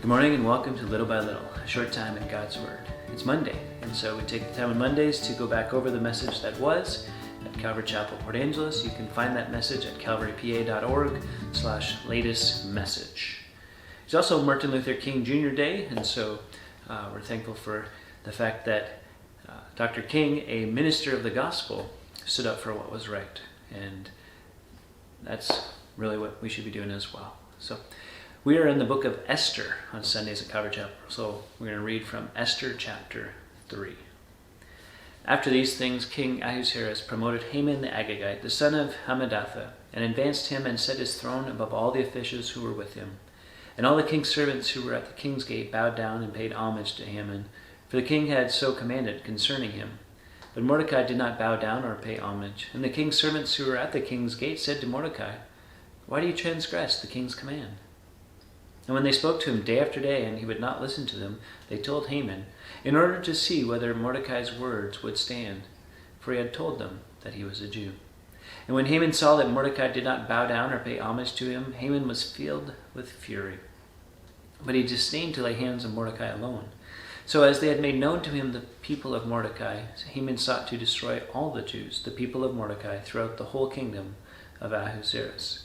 Good morning and welcome to Little by Little, a short time in God's Word. It's Monday, and so we take the time on Mondays to go back over the message that was at Calvary Chapel, Port Angeles. You can find that message at calvarypa.org/latest message. It's also Martin Luther King Jr. Day, and so we're thankful for the fact that Dr. King, a minister of the gospel, stood up for what was right, and that's really what we should be doing as well. So we are in the book of Esther on Sundays at Calvary Chapel, so we're going to read from Esther chapter 3. After these things, King Ahasuerus promoted Haman the Agagite, the son of Hammedatha, and advanced him and set his throne above all the officials who were with him. And all the king's servants who were at the king's gate bowed down and paid homage to Haman, for the king had so commanded concerning him. But Mordecai did not bow down or pay homage. And the king's servants who were at the king's gate said to Mordecai, "Why do you transgress the king's command?" And when they spoke to him day after day, and he would not listen to them, they told Haman, in order to see whether Mordecai's words would stand, for he had told them that he was a Jew. And when Haman saw that Mordecai did not bow down or pay homage to him, Haman was filled with fury. But he disdained to lay hands on Mordecai alone. So as they had made known to him the people of Mordecai, Haman sought to destroy all the Jews, the people of Mordecai, throughout the whole kingdom of Ahasuerus.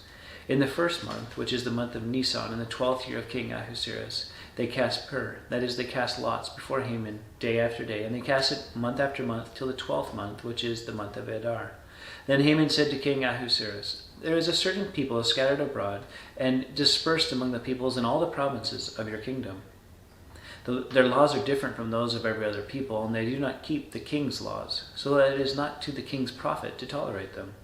In the first month, which is the month of Nisan, in the 12th year of King Ahasuerus, they cast pur, that is, they cast lots before Haman day after day, and they cast it month after month till the 12th month, which is the month of Adar. Then Haman said to King Ahasuerus, "There is a certain people scattered abroad and dispersed among the peoples in all the provinces of your kingdom. Their laws are different from those of every other people, and they do not keep the king's laws, so that it is not to the king's profit to tolerate them.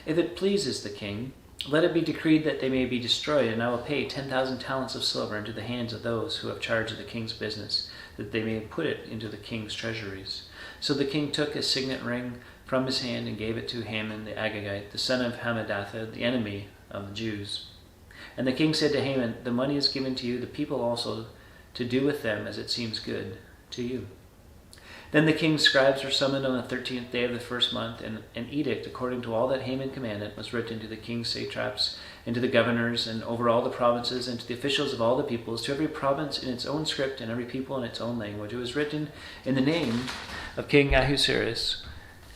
If it pleases the king, let it be decreed that they may be destroyed, and I will pay 10,000 talents of silver into the hands of those who have charge of the king's business, that they may put it into the king's treasuries." So the king took a signet ring from his hand and gave it to Haman the Agagite, the son of Hammedatha, the enemy of the Jews. And the king said to Haman, "The money is given to you, the people also, to do with them as it seems good to you." Then the king's scribes were summoned on the 13th day of the first month, and an edict according to all that Haman commanded was written to the king's satraps, and to the governors, and over all the provinces, and to the officials of all the peoples, to every province in its own script, and every people in its own language. It was written in the name of King Ahasuerus,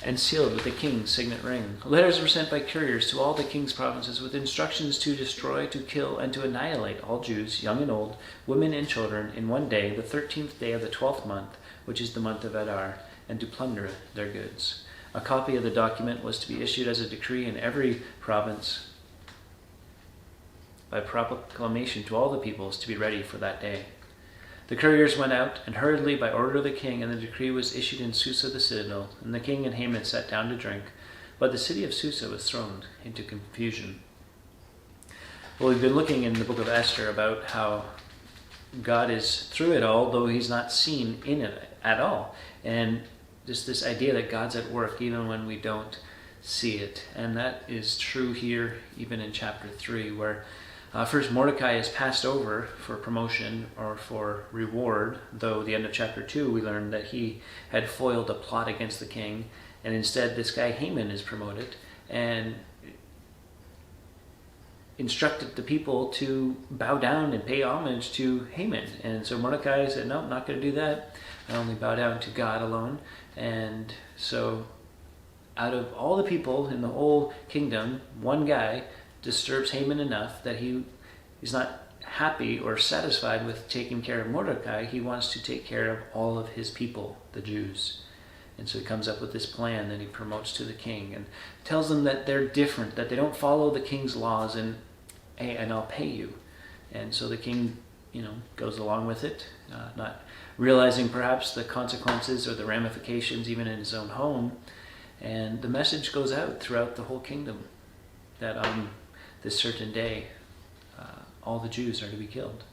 and sealed with the king's signet ring. Letters were sent by couriers to all the king's provinces with instructions to destroy, to kill, and to annihilate all Jews, young and old, women and children, in one day, the 13th day of the 12th month, which is the month of Adar, and to plunder their goods. A copy of the document was to be issued as a decree in every province by proclamation to all the peoples to be ready for that day. The couriers went out, and hurriedly by order of the king, and the decree was issued in Susa the citadel, and the king and Haman sat down to drink, but the city of Susa was thrown into confusion. Well, we've been looking in the book of Esther about how God is through it all, though he's not seen in it at all. And just this idea that God's at work even when we don't see it. And that is true here, even in chapter 3, where first Mordecai is passed over for promotion or for reward, though at the end of chapter 2 we learn that he had foiled a plot against the king, and instead this guy Haman is promoted and instructed the people to bow down and pay homage to Haman. And so Mordecai said, "No, I'm not going to do that. I only bow down to God alone." And so out of all the people in the whole kingdom, one guy disturbs Haman enough that he is not happy or satisfied with taking care of Mordecai. He wants to take care of all of his people, the Jews. And so he comes up with this plan that he promotes to the king and tells them that they're different, that they don't follow the king's laws, and hey, and I'll pay you. And so the king, goes along with it, not realizing perhaps the consequences or the ramifications even in his own home. And the message goes out throughout the whole kingdom that on this certain day, all the Jews are to be killed.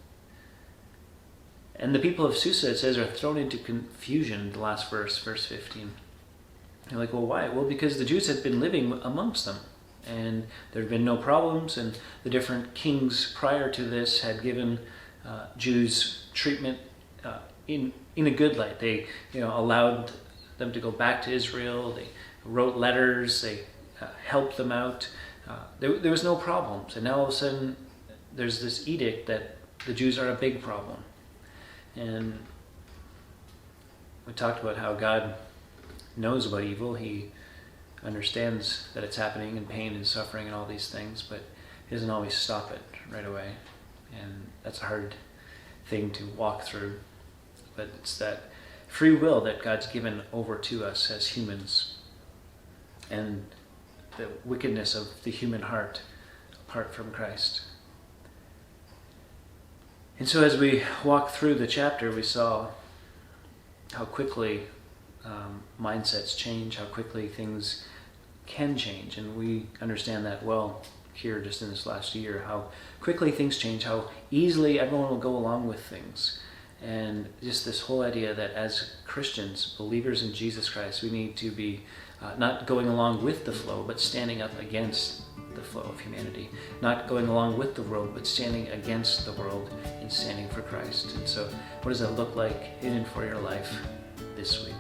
And the people of Susa, it says, are thrown into confusion, the last verse, verse 15. You're like, well, why? Well, because the Jews had been living amongst them, and there had been no problems, and the different kings prior to this had given Jews treatment in a good light. They allowed them to go back to Israel. They wrote letters. They helped them out. There was no problems. And now all of a sudden there's this edict that the Jews are a big problem. And we talked about how God knows about evil. He understands that it's happening, and pain and suffering and all these things, but he doesn't always stop it right away. And that's a hard thing to walk through. But it's that free will that God's given over to us as humans, and the wickedness of the human heart apart from Christ. And so as we walk through the chapter, we saw how quickly mindsets change, how quickly things can change. And we understand that well here just in this last year, how quickly things change, how easily everyone will go along with things. And just this whole idea that as Christians, believers in Jesus Christ, we need to be not going along with the flow, but standing up against the flow of humanity. Not going along with the world, but standing against the world and standing for Christ. And so what does that look like in and for your life this week?